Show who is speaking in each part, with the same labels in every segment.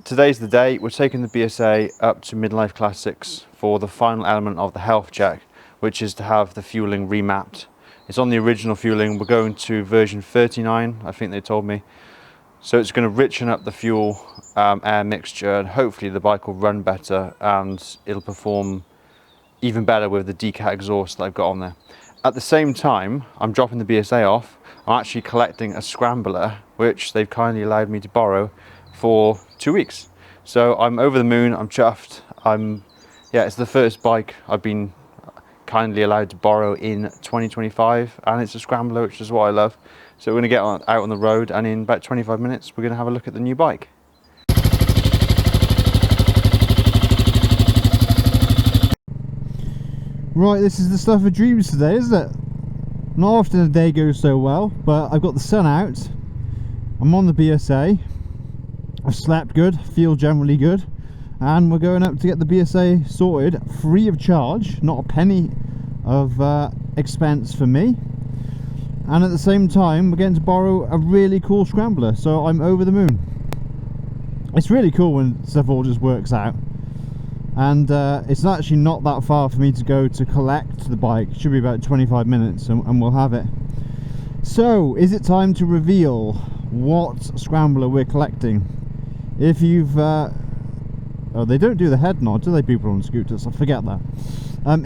Speaker 1: today's the day. We're taking the BSA up to Midlife Classics for the final element of the health check, which is to have the fueling remapped. It's on the original fueling. We're going to version 39, I think they told me. So it's going to richen up the fuel air mixture, and hopefully the bike will run better and it'll perform even better with the decat exhaust that I've got on there. At the same time, I'm dropping the BSA off. I'm actually collecting a scrambler, which they've kindly allowed me to borrow for 2 weeks. So I'm over the moon, I'm chuffed. Yeah, it's the first bike I've been kindly allowed to borrow in 2025, and it's a scrambler, which is what I love. So we're gonna get out on the road, and in about 25 minutes, we're gonna have a look at the new bike.
Speaker 2: Right, this is the stuff of dreams today, isn't it? Not often a day goes so well, but I've got the sun out. I'm on the BSA. I've slept good, feel generally good, and we're going up to get the BSA sorted free of charge, not a penny of expense for me. And at the same time, we're getting to borrow a really cool scrambler, so I'm over the moon. It's really cool when stuff all just works out. And it's actually not that far for me to go to collect the bike. It should be about 25 minutes and we'll have it. So, is it time to reveal what scrambler we're collecting? If you've... oh, they don't do the head nod, do they, people on scooters? I forget that.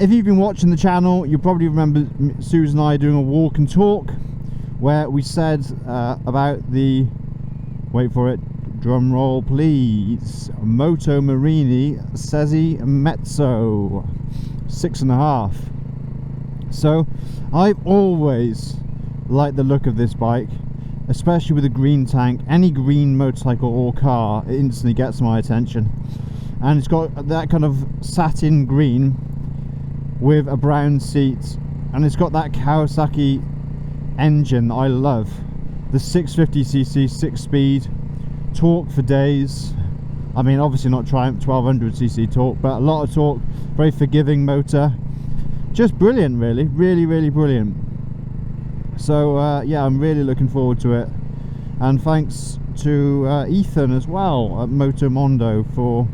Speaker 2: If you've been watching the channel, you probably remember Suze and I doing a walk and talk where we said about the... wait for it. Drum roll please. Moto Morini Suzie Mezzo 6.5. So I've always liked the look of this bike, especially with a green tank. Any green motorcycle or car, it instantly gets my attention. And it's got that kind of satin green with a brown seat, and it's got that Kawasaki engine that I love. The 650cc 6-speed, torque for days. I mean, obviously not Triumph 1200cc torque, but a lot of torque, very forgiving motor. Just brilliant, really, really brilliant. So yeah, I'm really looking forward to it, and thanks to Ethan as well at Moto for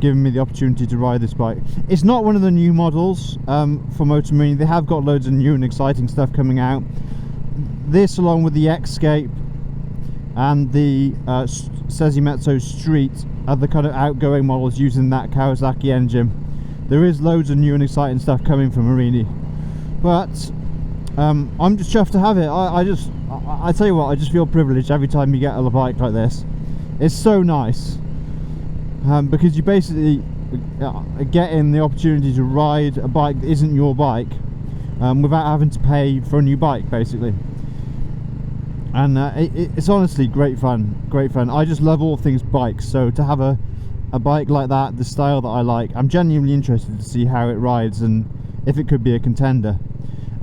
Speaker 2: giving me the opportunity to ride this bike. It's not one of the new models for Moto Morini. They have got loads of new and exciting stuff coming out. This, along with the Escape and the Suzie Mezzo Street, are the kind of outgoing models using that Kawasaki engine. There is loads of new and exciting stuff coming from Morini, but I'm just chuffed to have it. I tell you what, I just feel privileged every time you get a bike like this. It's so nice, because you basically get in the opportunity to ride a bike that isn't your bike without having to pay for a new bike, basically. And it's honestly great fun, I just love all things bikes, so to have a bike like that, the style that I like, I'm genuinely interested to see how it rides and if it could be a contender.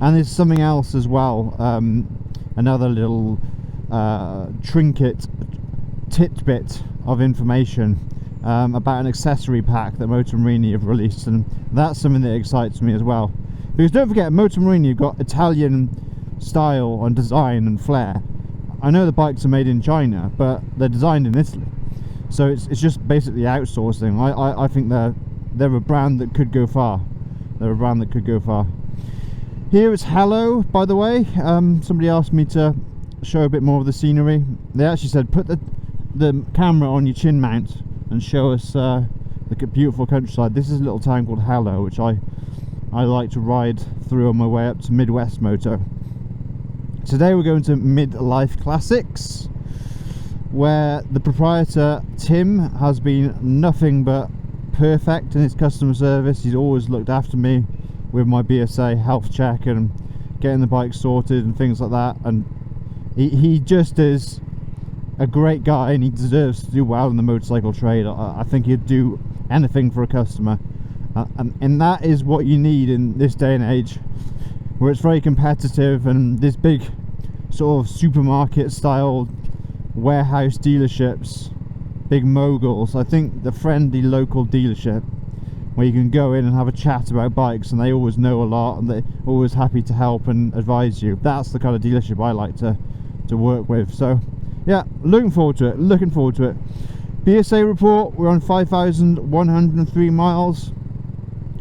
Speaker 2: And there's something else as well, another little trinket tidbit of information about an accessory pack that Moto Morini have released, and that's something that excites me as well, because don't forget, Moto Morini have got Italian style and design and flair. I know the bikes are made in China, but they're designed in Italy, so it's just basically outsourcing. I think they're a brand that could go far. Here is Hello, by the way. Somebody asked me to show a bit more of the scenery. They actually said put the camera on your chin mount and show us the beautiful countryside. This is a little town called Hello, which I like to ride through on my way up to Midwest Moto. Today we're going to Midlife Classics, where the proprietor Tim has been nothing but perfect in his customer service. He's always looked after me with my BSA health check and getting the bike sorted and things like that, and he just is a great guy, and he deserves to do well in the motorcycle trade. I think he'd do anything for a customer, and that is what you need in this day and age, where it's very competitive, and this big sort of supermarket style warehouse dealerships, big moguls. I think the friendly local dealership where you can go in and have a chat about bikes, and they always know a lot and they're always happy to help and advise you. That's the kind of dealership I like to work with. So yeah, looking forward to it. BSA report, we're on 5,103 miles.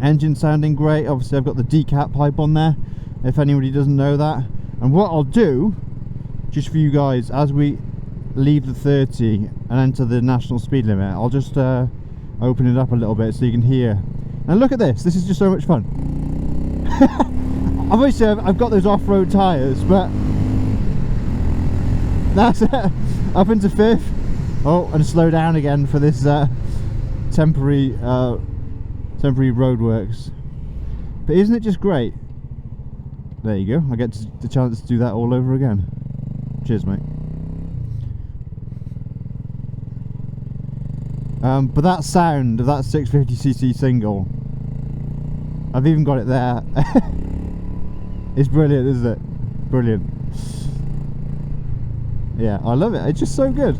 Speaker 2: Engine sounding great. Obviously I've got the decap pipe on there, if anybody doesn't know that. And what I'll do, just for you guys, as we leave the 30 and enter the national speed limit, I'll just open it up a little bit so you can hear. And look at this is just so much fun. Obviously I've got those off-road tyres, but that's it. Up into 5th. Oh, and slow down again for this temporary roadworks. But isn't it just great? There you go. I get the chance to do that all over again. Cheers, mate. But that sound of that 650cc single, I've even got it there. It's brilliant, isn't it? Brilliant. Yeah, I love it. It's just so good.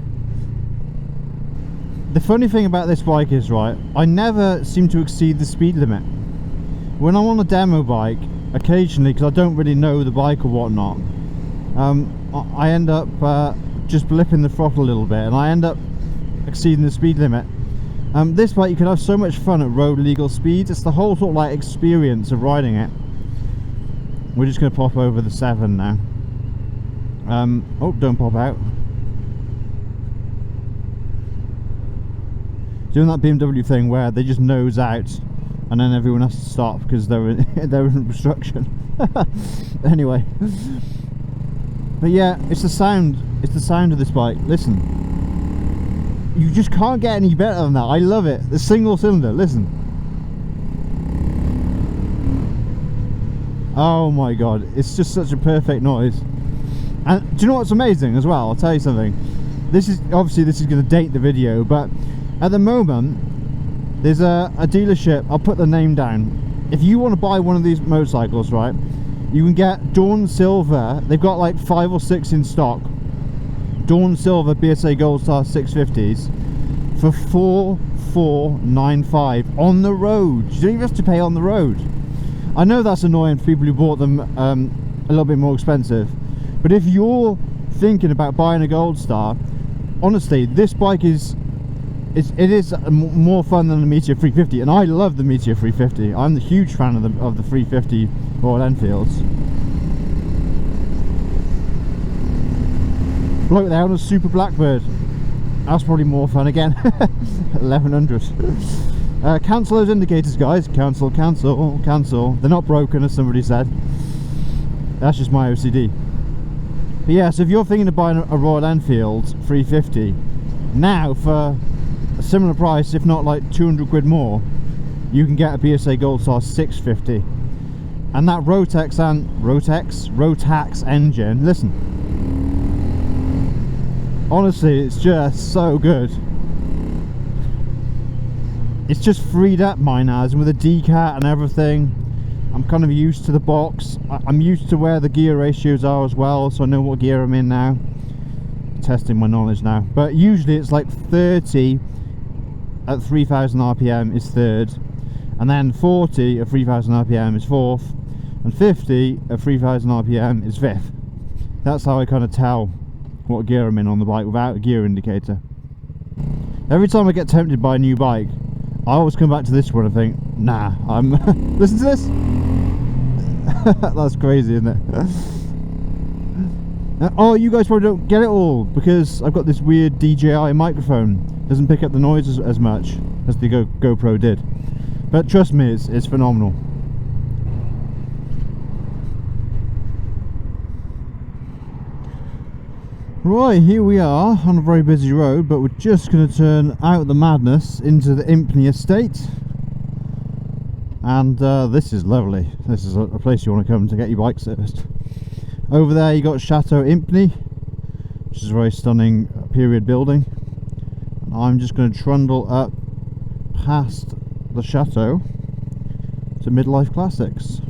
Speaker 2: The funny thing about this bike is, right, I never seem to exceed the speed limit. When I'm on a demo bike, occasionally, because I don't really know the bike or whatnot, I end up just blipping the throttle a little bit, and I end up exceeding the speed limit. This bike, you can have so much fun at road legal speeds. It's the whole sort of like experience of riding it. We're just going to pop over the 7 now. Oh, don't pop out. Doing that BMW thing where they just nose out and then everyone has to stop because they're in obstruction. Anyway, but yeah, it's the sound of this bike. Listen, you just can't get any better than that. I love it. The single cylinder, listen. Oh my god, it's just such a perfect noise. And do you know what's amazing as well? I'll tell you something. This is going to date the video, but at the moment there's a dealership. I'll put the name down. If you want to buy one of these motorcycles, right, you can get Dawn Silver. They've got like 5 or 6 in stock. Dawn Silver BSA Goldstar 650s for 4,495 on the road. You don't even have to pay on the road. I know that's annoying for people who bought them a little bit more expensive, but if you're thinking about buying a Goldstar, honestly, this bike is more fun than the Meteor 350, and I love the Meteor 350. I'm the huge fan of the 350 Royal Enfields. Bloke there on a Super Blackbird. That's probably more fun again. 1100. Cancel those indicators, guys. Cancel. They're not broken, as somebody said. That's just my OCD. But yeah, so if you're thinking of buying a Royal Enfield 350 now for a similar price, if not like 200 quid more, you can get a BSA Goldstar 650. And that Rotax engine, listen, honestly, it's just so good. It's just freed up mine has, and with a decat and everything, I'm kind of used to the box. I'm used to where the gear ratios are as well, so I know what gear I'm in now. Testing my knowledge now. But usually it's like 30 at 3,000 RPM is 3rd, and then 40 at 3,000 RPM is 4th, and 50 at 3,000 RPM is 5th. That's how I kind of tell what gear I'm in on the bike without a gear indicator. Every time I get tempted by a new bike, I always come back to this one and think, nah, I'm listen to this. That's crazy, isn't it? Oh, you guys probably don't get it all because I've got this weird DJI microphone. Doesn't pick up the noise as much as the GoPro did, but trust me, it's phenomenal. Right, here we are on a very busy road, but we're just going to turn out of the madness into the Impney estate. And this is lovely. This is a place you want to come to get your bike serviced. Over there you got Chateau Impney, which is a very stunning period building. And I'm just going to trundle up past the chateau to Midlife Classics.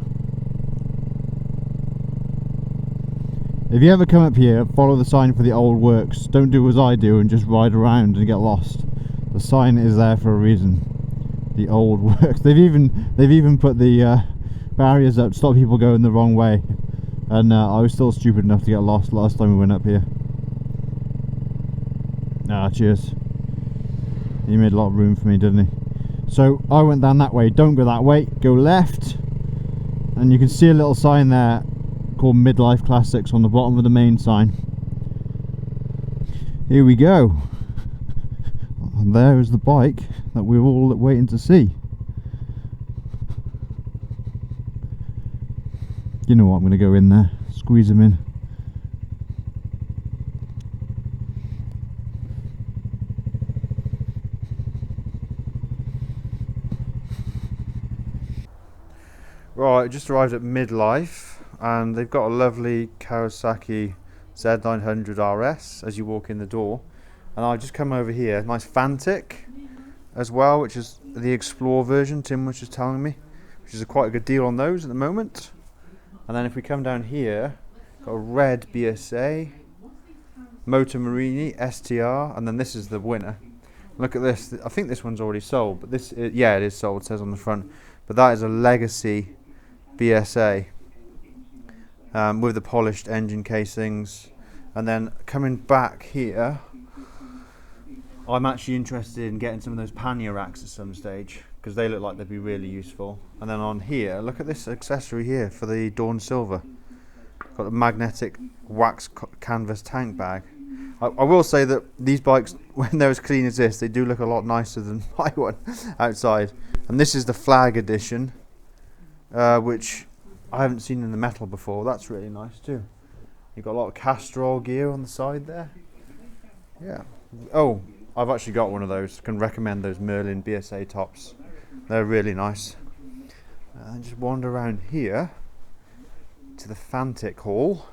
Speaker 2: If you ever come up here, follow the sign for the old works. Don't do as I do and just ride around and get lost. The sign is there for a reason. The old works. They've even put the barriers up to stop people going the wrong way. And I was still stupid enough to get lost last time we went up here. Ah, cheers. He made a lot of room for me, didn't he? So I went down that way. Don't go that way, go left, and you can see a little sign there called Midlife Classics on the bottom of the main sign. Here we go. And there is the bike that we're all waiting to see. You know what, I'm going to go in there, squeeze him in.
Speaker 1: Right, just arrived at Midlife, and they've got a lovely Kawasaki Z900 RS as you walk in the door. And I just come over here, nice Fantic as well, which is the Explore version Tim was just telling me, which is quite a good deal on those at the moment. And then if we come down here, got a red BSA, Moto Morini, STR, and then this is the winner. Look at this, I think this one's already sold, but this, yeah, it is sold, it says on the front. But that is a legacy BSA with the polished engine casings. And then coming back here, I'm actually interested in getting some of those pannier racks at some stage, because they look like they'd be really useful. And then on here, look at this accessory here for the Dawn Silver. Got a magnetic wax canvas tank bag. I will say that these bikes, when they're as clean as this, they do look a lot nicer than my one outside. And this is the flag edition, which I haven't seen in the metal before. That's really nice too. You've got a lot of Castrol gear on the side there. Yeah. Oh, I've actually got one of those. Can recommend those Merlin BSA tops. They're really nice. And just wander around here to the Fantic Hall.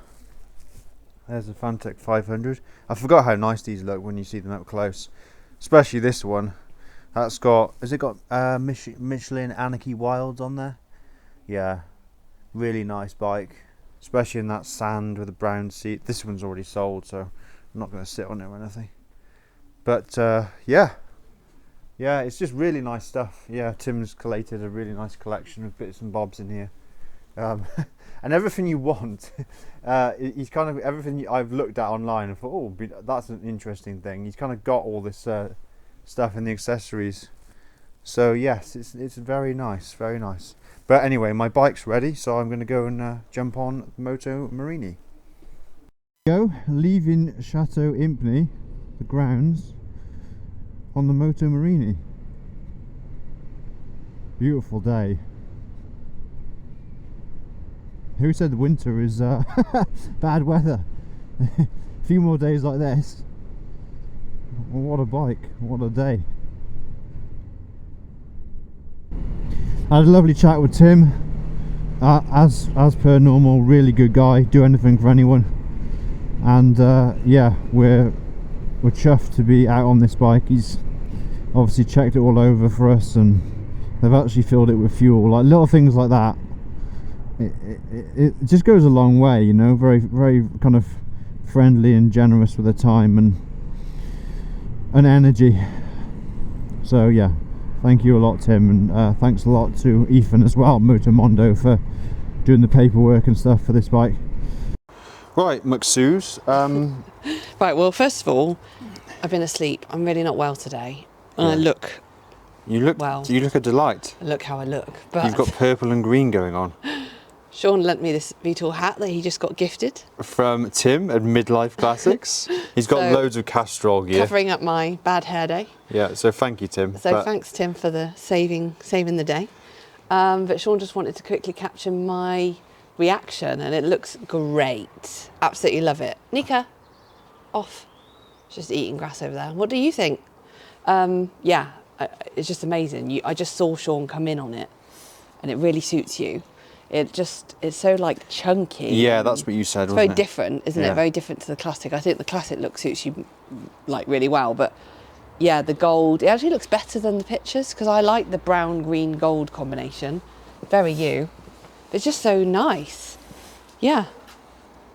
Speaker 1: There's the Fantic 500. I forgot how nice these look when you see them up close. Especially this one. That's got, has it got Michelin Anarchy Wilds on there? Yeah, really nice bike. Especially in that sand with a brown seat. This one's already sold, so I'm not going to sit on it or anything. But yeah, it's just really nice stuff. Yeah, Tim's collated a really nice collection of bits and bobs in here, and everything you want. He's kind of everything I've looked at online and thought, oh, that's an interesting thing. He's kind of got all this stuff in the accessories. So yes, it's very nice, very nice. But anyway, my bike's ready, so I'm going to go and jump on Moto Morini.
Speaker 2: Go leaving Chateau Impney, the grounds, on the Moto Morini. Beautiful day. Who said the winter is bad weather? A few more days like this. What a bike, what a day. I had a lovely chat with Tim, as per normal, really good guy, do anything for anyone. And yeah, we're chuffed to be out on this bike. He's obviously checked it all over for us, and they've actually filled it with fuel. Like little things like that, it just goes a long way, you know. Very, very kind of friendly and generous with their time and energy. So yeah, thank you a lot, Tim, and thanks a lot to Ethan as well, Moto for doing the paperwork and stuff for this bike.
Speaker 1: Right, McSuze.
Speaker 3: Right, well, first of all, I've been asleep. I'm really not well today. And I look well.
Speaker 1: You look a delight.
Speaker 3: Look how I look. But
Speaker 1: You've got purple and green going on.
Speaker 3: Sean lent me this Beetle hat that he just got gifted.
Speaker 1: From Tim at Midlife Classics. He's got
Speaker 3: So,
Speaker 1: loads of Castrol gear.
Speaker 3: Covering up my bad hair day.
Speaker 1: Yeah, so thank you, Tim.
Speaker 3: So thanks, Tim, for the saving the day. But Sean just wanted to quickly capture my reaction, and it looks great. Absolutely love it. Nika, off. Just eating grass over there. What do you think? Yeah, it's just amazing. I just saw Sean come in on it, and it really suits you. It's so like chunky.
Speaker 1: Yeah, that's what you said,
Speaker 3: it's
Speaker 1: wasn't
Speaker 3: very
Speaker 1: it?
Speaker 3: Different, isn't it? Very different to the classic. I think the classic look suits you like really well, but yeah, the gold, it actually looks better than the pictures, because I like the brown, green, gold combination. Very you. It's just so nice. Yeah.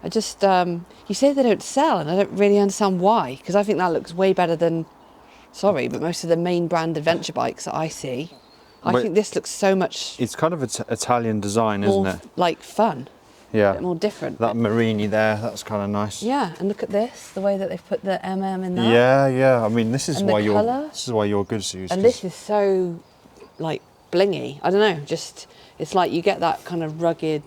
Speaker 3: I just, you say they don't sell, and I don't really understand why, because I think that looks way better than, sorry, but most of the main brand adventure bikes that I see. I think this looks so much.
Speaker 1: It's kind of Italian design, isn't it?
Speaker 3: Like fun.
Speaker 1: Yeah.
Speaker 3: A bit more different.
Speaker 1: That morini there, that's kind of nice.
Speaker 3: Yeah, and look at this, the way that they've put the in that.
Speaker 1: Yeah, yeah. I mean, this is
Speaker 3: And
Speaker 1: why
Speaker 3: the
Speaker 1: you're
Speaker 3: colour.
Speaker 1: this is why you're good, Suze.
Speaker 3: And this is so like blingy. I don't know, just it's like you get that kind of rugged.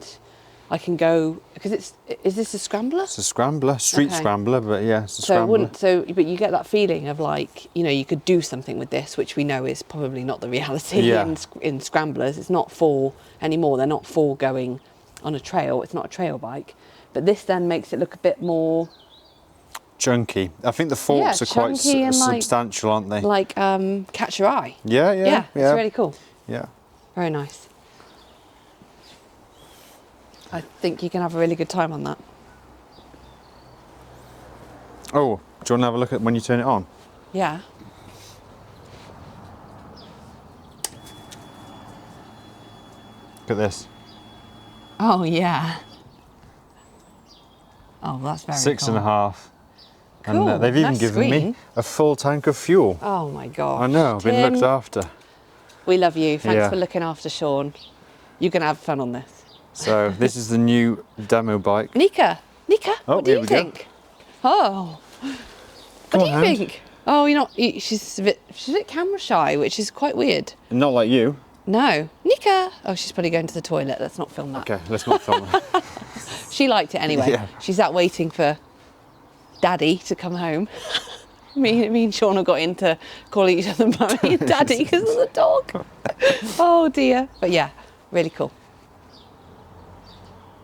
Speaker 3: I can go because is this a scrambler?
Speaker 1: It's a scrambler, street
Speaker 3: Okay.
Speaker 1: scrambler, but yeah, it's a
Speaker 3: So it
Speaker 1: scrambler.
Speaker 3: wouldn't. But you get that feeling of like you could do something with this, which we know is probably not the reality
Speaker 1: Yeah.
Speaker 3: in scramblers. It's not for anymore. They're not for going on a trail. It's not a trail bike. But this then makes it look a bit more
Speaker 1: Chunky. I think the forks are quite
Speaker 3: chunky and like-
Speaker 1: substantial, aren't they?
Speaker 3: like catch your eye.
Speaker 1: Yeah, yeah,
Speaker 3: Yeah,
Speaker 1: yeah.
Speaker 3: it's really cool.
Speaker 1: Yeah.
Speaker 3: Very nice. I think you can have a really good time on that.
Speaker 1: Oh, do you want to have a look at when you turn it on?
Speaker 3: Yeah.
Speaker 1: Look at this.
Speaker 3: Oh yeah. Oh, that's very
Speaker 1: Six
Speaker 3: cool.
Speaker 1: and a half.
Speaker 3: Cool,
Speaker 1: And they've even
Speaker 3: nice
Speaker 1: given me
Speaker 3: screen.
Speaker 1: a full tank of fuel.
Speaker 3: Oh my gosh.
Speaker 1: I know, I've been looked
Speaker 3: Tim,
Speaker 1: after.
Speaker 3: We love you. Thanks
Speaker 1: Yeah.
Speaker 3: for looking after Sean. You're going to have fun on this.
Speaker 1: So this is the new demo bike.
Speaker 3: Nika,
Speaker 1: Oh,
Speaker 3: what do
Speaker 1: here
Speaker 3: you
Speaker 1: we go.
Speaker 3: think? Oh,
Speaker 1: Come
Speaker 3: what do
Speaker 1: on,
Speaker 3: you
Speaker 1: Hand.
Speaker 3: think? Oh, you're not. She's a bit camera shy, which is quite weird.
Speaker 1: Not like you.
Speaker 3: No, Nika. Oh, she's probably going to the toilet. Let's not film that.
Speaker 1: Okay, let's not film it.
Speaker 3: She liked it anyway.
Speaker 1: Yeah.
Speaker 3: She's out waiting for Daddy to come home. Me and Shauna got into calling each other Mummy and Daddy because of the dog. Oh dear. But yeah, really cool.